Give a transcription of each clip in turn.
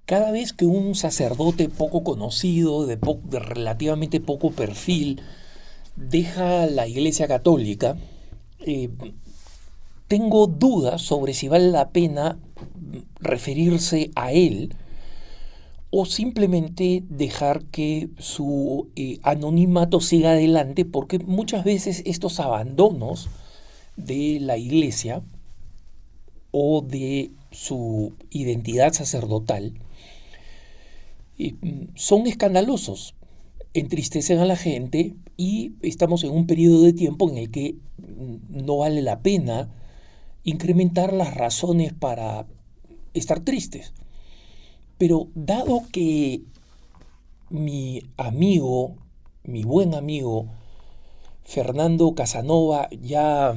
Cada vez que un sacerdote poco conocido, de relativamente poco perfil, deja la Iglesia Católica, eh, tengo dudas sobre si vale la pena referirse a él o simplemente dejar que su anonimato siga adelante, porque muchas veces estos abandonos de la Iglesia o de su identidad sacerdotal son escandalosos, entristecen a la gente y estamos en un periodo de tiempo en el que no vale la pena incrementar las razones para estar tristes. Pero dado que mi amigo, mi buen amigo Fernando Casanova ya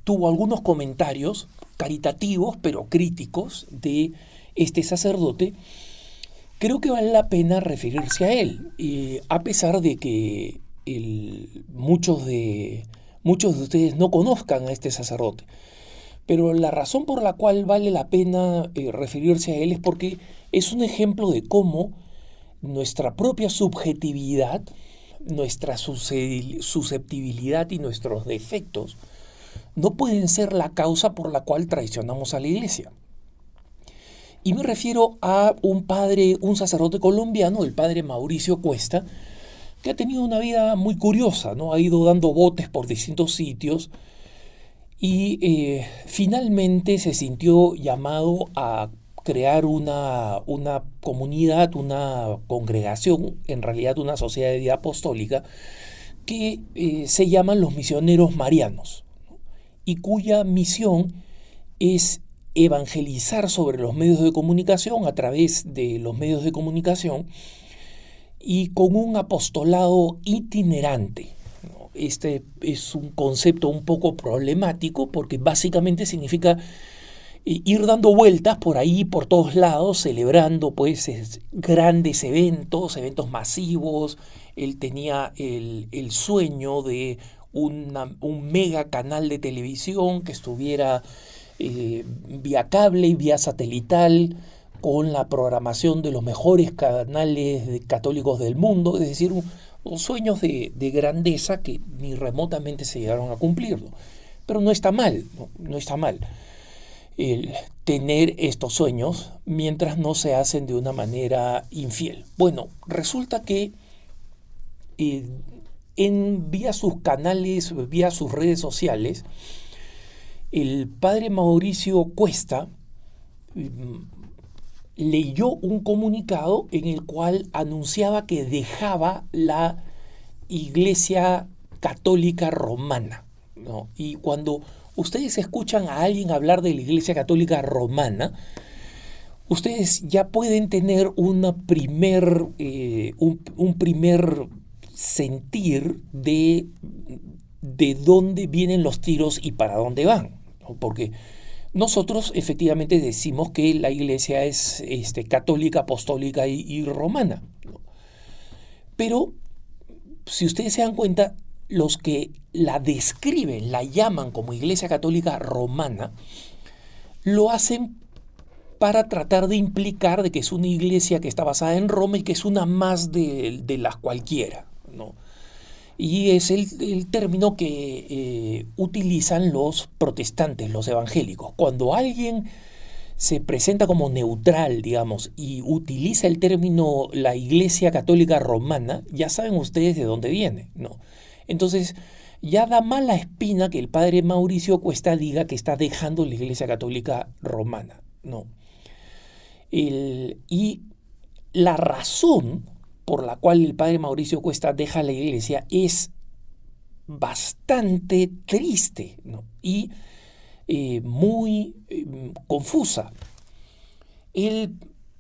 tuvo algunos comentarios caritativos pero críticos de este sacerdote, creo que vale la pena referirse a él, a pesar de que muchos de ustedes no conozcan a este sacerdote. Pero la razón por la cual vale la pena referirse a él es porque es un ejemplo de cómo nuestra propia subjetividad, nuestra susceptibilidad y nuestros defectos no pueden ser la causa por la cual traicionamos a la Iglesia. Y me refiero a un sacerdote colombiano, el padre Mauricio Cuesta, que ha tenido una vida muy curiosa, ¿no? Ha ido dando botes por distintos sitios y finalmente se sintió llamado a crear una comunidad, una congregación, en realidad una sociedad de vida apostólica, que se llaman los misioneros marianos, ¿no? Y cuya misión es evangelizar sobre los medios de comunicación, a través de los medios de comunicación, y con un apostolado itinerante. Este es un concepto un poco problemático porque básicamente significa ir dando vueltas por ahí, por todos lados, celebrando pues grandes eventos masivos. Él tenía el sueño de un mega canal de televisión que estuviera vía cable y vía satelital, con la programación de los mejores canales católicos del mundo, es decir, sueños de grandeza que ni remotamente se llegaron a cumplir, ¿no? Pero no está mal, no está mal el tener estos sueños mientras no se hacen de una manera infiel. Bueno, resulta que vía sus canales, vía sus redes sociales, el padre Mauricio Cuesta leyó un comunicado en el cual anunciaba que dejaba la Iglesia Católica Romana, ¿no? Y cuando ustedes escuchan a alguien hablar de la Iglesia Católica Romana, ustedes ya pueden tener un primer sentir de dónde vienen los tiros y para dónde van, ¿no? Porque nosotros efectivamente decimos que la Iglesia es católica, apostólica y romana, ¿no? Pero si ustedes se dan cuenta, los que la describen, la llaman como Iglesia Católica Romana, lo hacen para tratar de implicar de que es una iglesia que está basada en Roma y que es una más de las cualquiera, ¿no? Y es el término que utilizan los protestantes, los evangélicos. Cuando alguien se presenta como neutral, digamos, y utiliza el término la Iglesia Católica Romana, ya saben ustedes de dónde viene, ¿no? Entonces, ya da mala espina que el padre Mauricio Cuesta diga que está dejando la Iglesia Católica Romana, ¿no? Y la razón por la cual el padre Mauricio Cuesta deja la iglesia es bastante triste, ¿no? Y muy confusa. Él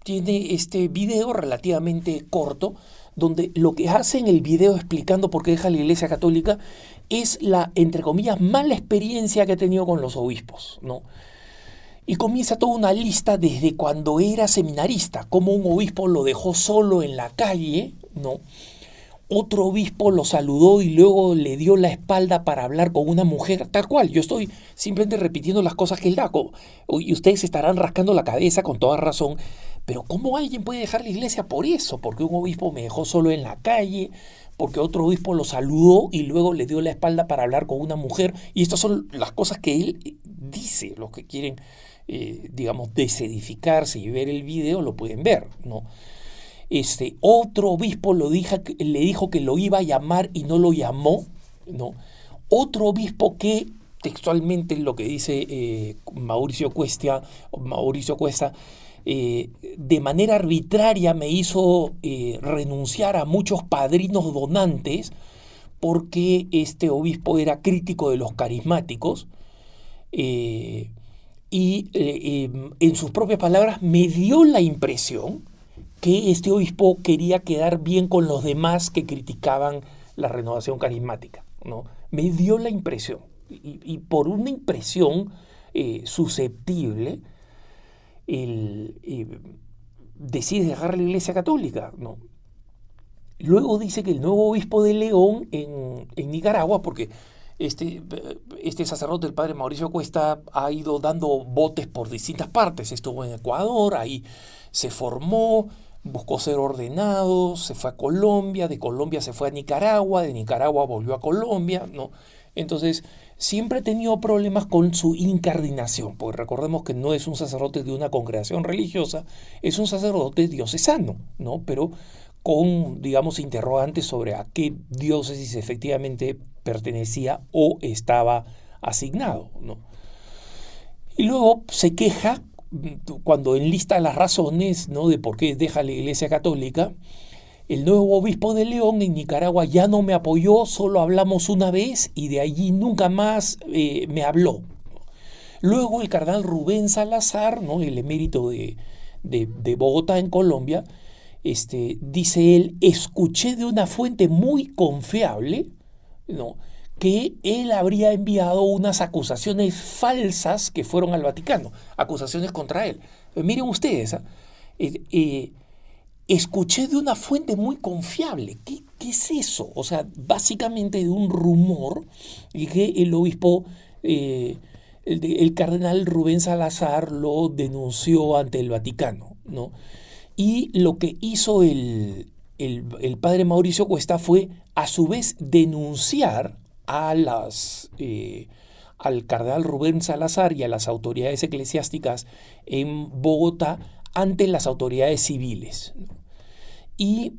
tiene este video relativamente corto, donde lo que hace en el video explicando por qué deja la Iglesia Católica es la, entre comillas, mala experiencia que ha tenido con los obispos, ¿no? Y comienza toda una lista desde cuando era seminarista, cómo un obispo lo dejó solo en la calle, ¿no? Otro obispo lo saludó y luego le dio la espalda para hablar con una mujer, tal cual. Yo estoy simplemente repitiendo las cosas que él da. Y ustedes estarán rascando la cabeza con toda razón, Pero ¿cómo alguien puede dejar la iglesia por eso? Porque un obispo me dejó solo en la calle, porque otro obispo lo saludó y luego le dio la espalda para hablar con una mujer. Y estas son las cosas que él dice. Los que quieren, digamos, desedificarse y ver el video lo pueden ver, ¿no? Otro obispo le dijo que lo iba a llamar y no lo llamó, ¿no? Otro obispo que, textualmente lo que dice Mauricio Cuesta, de manera arbitraria me hizo renunciar a muchos padrinos donantes porque este obispo era crítico de los carismáticos en sus propias palabras me dio la impresión que este obispo quería quedar bien con los demás que criticaban la renovación carismática, ¿no? Me dio la impresión, y por una impresión susceptible, decide dejar la Iglesia Católica, ¿no? Luego dice que el nuevo obispo de León en Nicaragua, porque este sacerdote, el padre Mauricio Cuesta, ha ido dando botes por distintas partes. Estuvo en Ecuador, ahí se formó, buscó ser ordenado, se fue a Colombia, de Colombia se fue a Nicaragua, de Nicaragua volvió a Colombia, ¿no? Entonces, siempre ha tenido problemas con su incardinación, porque recordemos que no es un sacerdote de una congregación religiosa, es un sacerdote diocesano, ¿no? Pero con, digamos, interrogantes sobre a qué diócesis efectivamente pertenecía o estaba asignado, ¿no? Y luego se queja cuando enlista las razones, ¿no?, de por qué deja la Iglesia Católica. El nuevo obispo de León en Nicaragua ya no me apoyó, solo hablamos una vez y de allí nunca más me habló. Luego el cardenal Rubén Salazar, ¿no?, el emérito de Bogotá en Colombia, dice él, escuché de una fuente muy confiable, ¿no?, que él habría enviado unas acusaciones falsas que fueron al Vaticano, acusaciones contra él. Miren ustedes, escuché de una fuente muy confiable. ¿Qué es eso? O sea, básicamente de un rumor que el obispo, el cardenal Rubén Salazar lo denunció ante el Vaticano, ¿no? Y lo que hizo el padre Mauricio Cuesta fue, a su vez, denunciar al cardenal Rubén Salazar y a las autoridades eclesiásticas en Bogotá ante las autoridades civiles, ¿no? Y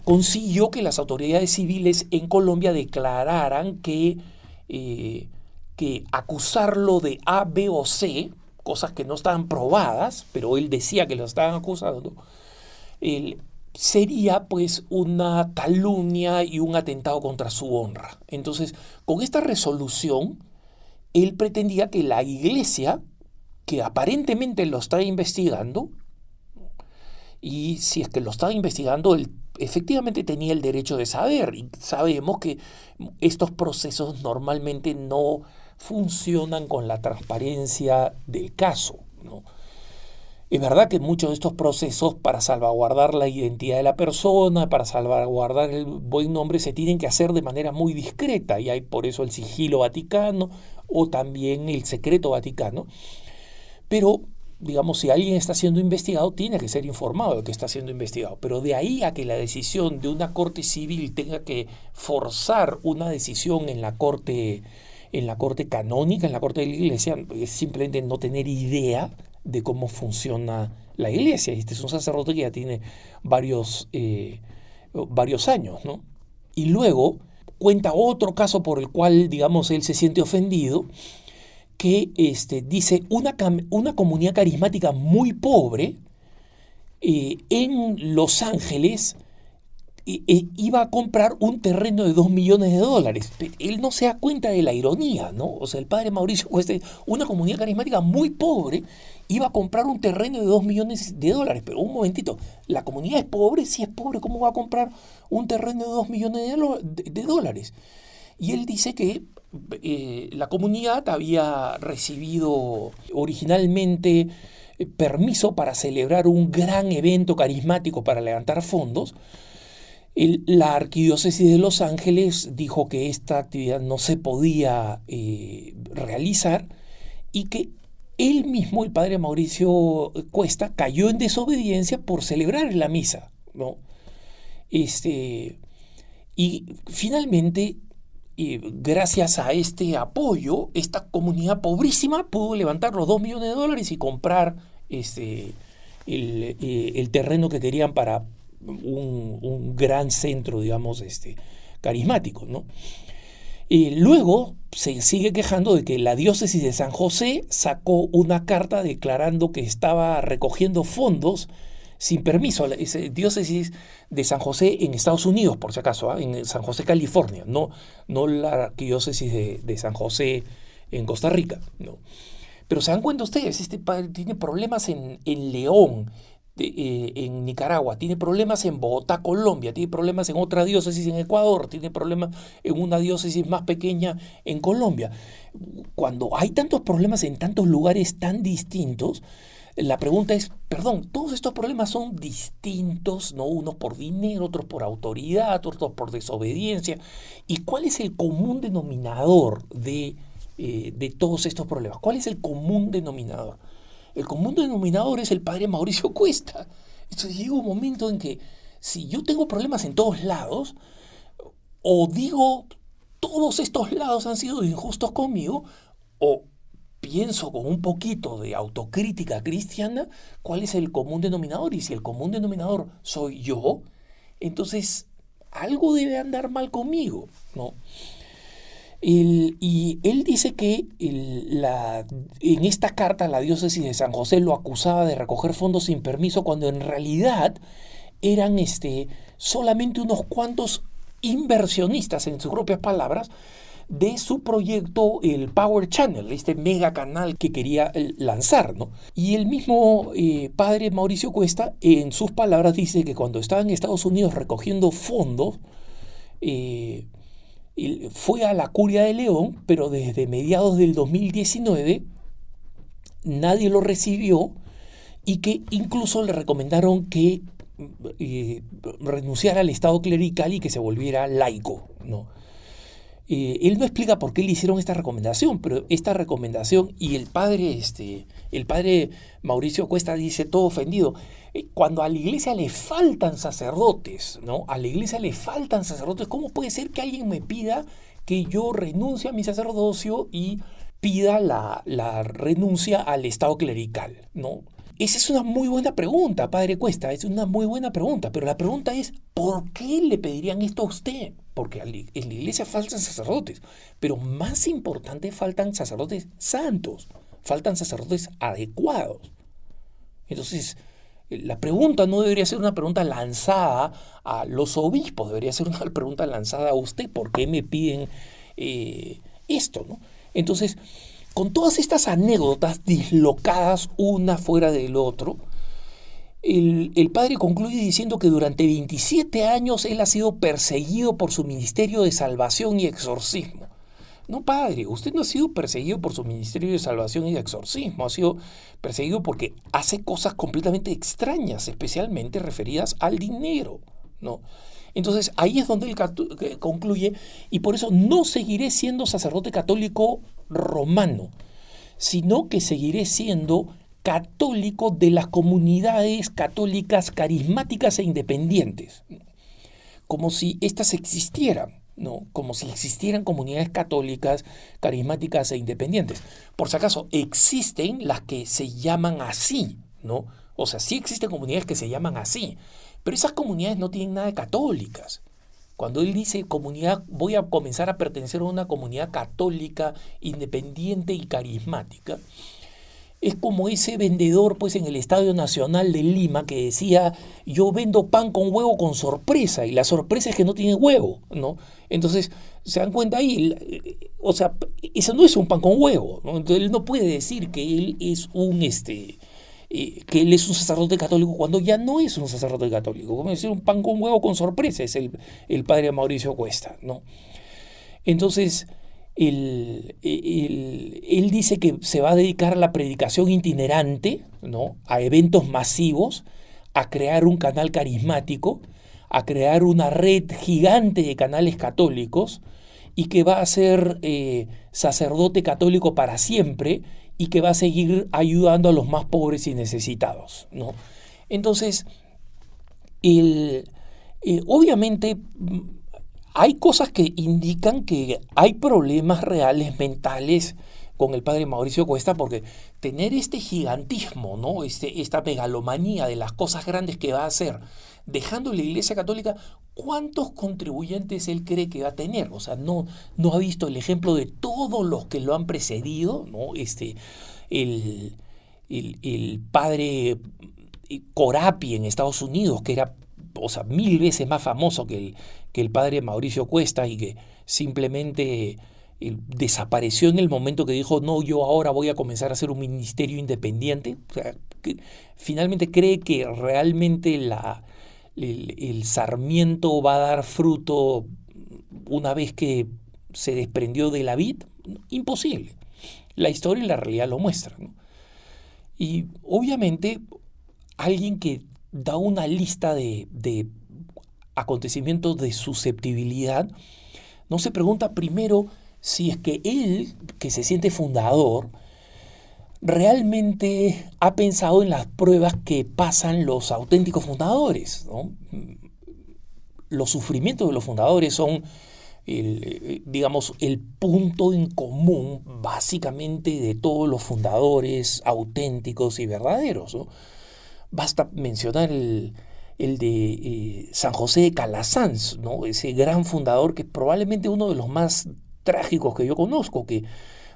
consiguió que las autoridades civiles en Colombia declararan que acusarlo de A, B o C, cosas que no estaban probadas, pero él decía que lo estaban acusando, sería pues una calumnia y un atentado contra su honra. Entonces, con esta resolución, él pretendía que la Iglesia, que aparentemente lo está investigando, y si es que lo estaba investigando, él efectivamente tenía el derecho de saber, y sabemos que estos procesos normalmente no funcionan con la transparencia del caso, ¿no? Es verdad que muchos de estos procesos, para salvaguardar la identidad de la persona, para salvaguardar el buen nombre, se tienen que hacer de manera muy discreta, y hay por eso el sigilo vaticano o también el secreto vaticano. Pero, digamos, si alguien está siendo investigado, tiene que ser informado de que está siendo investigado. Pero de ahí a que la decisión de una corte civil tenga que forzar una decisión en la corte canónica, en la corte de la Iglesia, es simplemente no tener idea de cómo funciona la Iglesia. Este es un sacerdote que ya tiene varios años, ¿no? Y luego cuenta otro caso por el cual, digamos, él se siente ofendido, que dice una comunidad carismática muy pobre en Los Ángeles iba a comprar un terreno de $2 millones. Él no se da cuenta de la ironía, ¿no? O sea, el padre Mauricio Cuesta, una comunidad carismática muy pobre, iba a comprar un terreno de $2 millones. Pero un momentito, la comunidad es pobre, si es pobre, ¿cómo va a comprar un terreno de $2 millones? Y él dice que la comunidad había recibido originalmente permiso para celebrar un gran evento carismático para levantar fondos. La arquidiócesis de Los Ángeles dijo que esta actividad no se podía realizar y que él mismo, el padre Mauricio Cuesta, cayó en desobediencia por celebrar la misa, ¿no? Este, y finalmente, gracias a este apoyo, esta comunidad pobrísima pudo levantar los 2 millones de dólares y comprar el terreno que querían para un gran centro, digamos, carismático, ¿no? Luego se sigue quejando de que la diócesis de San José sacó una carta declarando que estaba recogiendo fondos sin permiso. La diócesis de San José en Estados Unidos, por si acaso, ¿eh? En San José, California, no la diócesis de San José en Costa Rica, ¿no? Pero se dan cuenta ustedes, este padre tiene problemas en León, en Nicaragua, tiene problemas en Bogotá, Colombia, tiene problemas en otra diócesis en Ecuador, tiene problemas en una diócesis más pequeña en Colombia. Cuando hay tantos problemas en tantos lugares tan distintos, la pregunta es, perdón, todos estos problemas son distintos, ¿no? Unos por dinero, otros por autoridad, otros por desobediencia. ¿Y cuál es el común denominador de todos estos problemas? ¿Cuál es el común denominador? El común denominador es el padre Mauricio Cuesta. Entonces llega un momento en que si yo tengo problemas en todos lados, o digo todos estos lados han sido injustos conmigo, o pienso con un poquito de autocrítica cristiana, ¿cuál es el común denominador? Y si el común denominador soy yo, entonces algo debe andar mal conmigo, ¿no? Y él dice que en esta carta la diócesis de San José lo acusaba de recoger fondos sin permiso cuando en realidad eran solamente unos cuantos inversionistas, en sus propias palabras, de su proyecto, el Power Channel, este mega canal que quería lanzar, ¿no? Y el mismo padre Mauricio Cuesta, en sus palabras, dice que cuando estaba en Estados Unidos recogiendo fondos, fue a la Curia de León, pero desde mediados del 2019 nadie lo recibió y que incluso le recomendaron que renunciara al estado clerical y que se volviera laico, ¿no? Él no explica por qué le hicieron esta recomendación, pero esta recomendación, y el padre Mauricio Cuesta dice todo ofendido, cuando a la iglesia le faltan sacerdotes, ¿no? A la iglesia le faltan sacerdotes, ¿cómo puede ser que alguien me pida que yo renuncie a mi sacerdocio y pida la renuncia al estado clerical, ¿no? Esa es una muy buena pregunta, padre Cuesta, es una muy buena pregunta, pero la pregunta es, ¿por qué le pedirían esto a usted? Porque en la iglesia faltan sacerdotes, pero más importante, faltan sacerdotes santos, faltan sacerdotes adecuados. Entonces, la pregunta no debería ser una pregunta lanzada a los obispos, debería ser una pregunta lanzada a usted, ¿por qué me piden esto, ¿no? Entonces, con todas estas anécdotas dislocadas una fuera del otro, el padre concluye diciendo que durante 27 años él ha sido perseguido por su ministerio de salvación y exorcismo. No, padre, usted no ha sido perseguido por su ministerio de salvación y de exorcismo, ha sido perseguido porque hace cosas completamente extrañas, especialmente referidas al dinero, ¿no? Entonces ahí es donde él concluye, y por eso no seguiré siendo sacerdote católico romano, sino que seguiré siendo católico de las comunidades católicas carismáticas e independientes, como si éstas existieran, ¿no? Como si existieran comunidades católicas carismáticas e independientes. Por si acaso, existen las que se llaman así, ¿no? O sea, sí existen comunidades que se llaman así, pero esas comunidades no tienen nada de católicas. Cuando él dice comunidad, voy a comenzar a pertenecer a una comunidad católica, independiente y carismática, es como ese vendedor pues en el Estadio Nacional de Lima que decía, yo vendo pan con huevo con sorpresa, y la sorpresa es que no tiene huevo, ¿no? Entonces, se dan cuenta ahí, o sea, eso no es un pan con huevo, ¿no? Entonces él no puede decir que él es que él es un sacerdote católico cuando ya no es un sacerdote católico. Como decir un pan con huevo con sorpresa, es el padre Mauricio Cuesta, ¿no? Entonces, él dice que se va a dedicar a la predicación itinerante, ¿no? A eventos masivos, a crear un canal carismático, a crear una red gigante de canales católicos, y que va a ser sacerdote católico para siempre, y que va a seguir ayudando a los más pobres y necesitados, ¿no? Entonces, obviamente hay cosas que indican que hay problemas reales mentales con el padre Mauricio Cuesta, porque tener este gigantismo, ¿no? Esta megalomanía de las cosas grandes que va a hacer, dejando la Iglesia Católica, ¿cuántos contribuyentes él cree que va a tener? O sea, no ha visto el ejemplo de todos los que lo han precedido, ¿no? El padre Corapi en Estados Unidos, que era, o sea, 1000 veces más famoso que el padre Mauricio Cuesta, y que simplemente desapareció en el momento que dijo, no, yo ahora voy a comenzar a hacer un ministerio independiente. O sea, que finalmente cree que realmente el sarmiento va a dar fruto una vez que se desprendió de la vid. Imposible. La historia y la realidad lo muestran, ¿no? Y obviamente alguien que da una lista de acontecimientos de susceptibilidad no se pregunta primero si es que él, que se siente fundador, realmente ha pensado en las pruebas que pasan los auténticos fundadores, ¿no? Los sufrimientos de los fundadores son, digamos, el punto en común básicamente de todos los fundadores auténticos y verdaderos, ¿no? Basta mencionar el de San José de Calasanz, ¿no? Ese gran fundador que probablemente uno de los más trágicos que yo conozco, que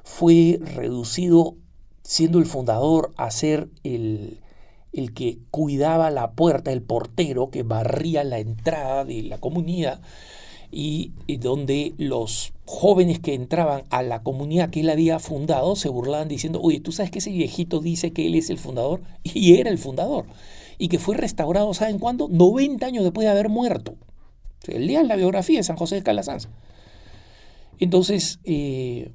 fue reducido siendo el fundador a ser el que cuidaba la puerta, el portero que barría la entrada de la comunidad, y donde los jóvenes que entraban a la comunidad que él había fundado se burlaban diciendo, oye, ¿tú sabes que ese viejito dice que él es el fundador? Y era el fundador. Y que fue restaurado, ¿saben cuándo? 90 años después de haber muerto. O sea, lean la biografía de San José de Calasanz. Entonces, en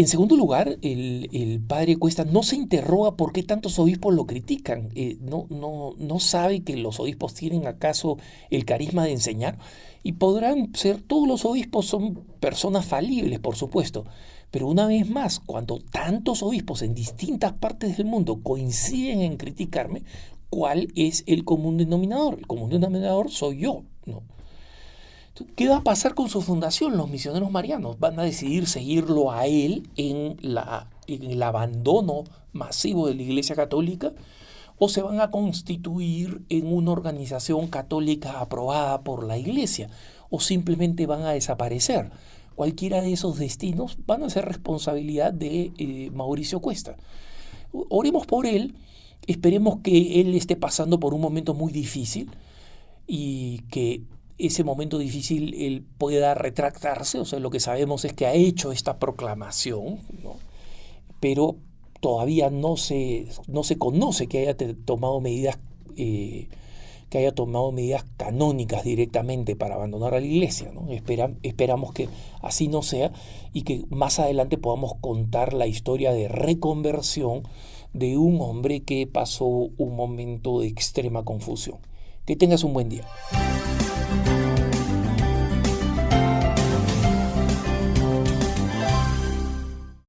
segundo lugar, el padre Cuesta no se interroga por qué tantos obispos lo critican. No sabe que los obispos tienen acaso el carisma de enseñar, y podrán ser, todos los obispos son personas falibles, por supuesto, pero una vez más, cuando tantos obispos en distintas partes del mundo coinciden en criticarme, ¿cuál es el común denominador? El común denominador soy yo, ¿no? ¿Qué va a pasar con su fundación? Los misioneros marianos van a decidir seguirlo a él en el abandono masivo de la Iglesia Católica, o se van a constituir en una organización católica aprobada por la Iglesia, o simplemente van a desaparecer. Cualquiera de esos destinos van a ser responsabilidad de Mauricio Cuesta. Oremos por él, esperemos que él esté pasando por un momento muy difícil y que ese momento difícil él pueda retractarse. O sea, lo que sabemos es que ha hecho esta proclamación, ¿no? Pero todavía no se conoce que haya tomado medidas canónicas directamente para abandonar a la Iglesia, ¿no? Esperamos que así no sea, y que más adelante podamos contar la historia de reconversión de un hombre que pasó un momento de extrema confusión. Que tengas un buen día.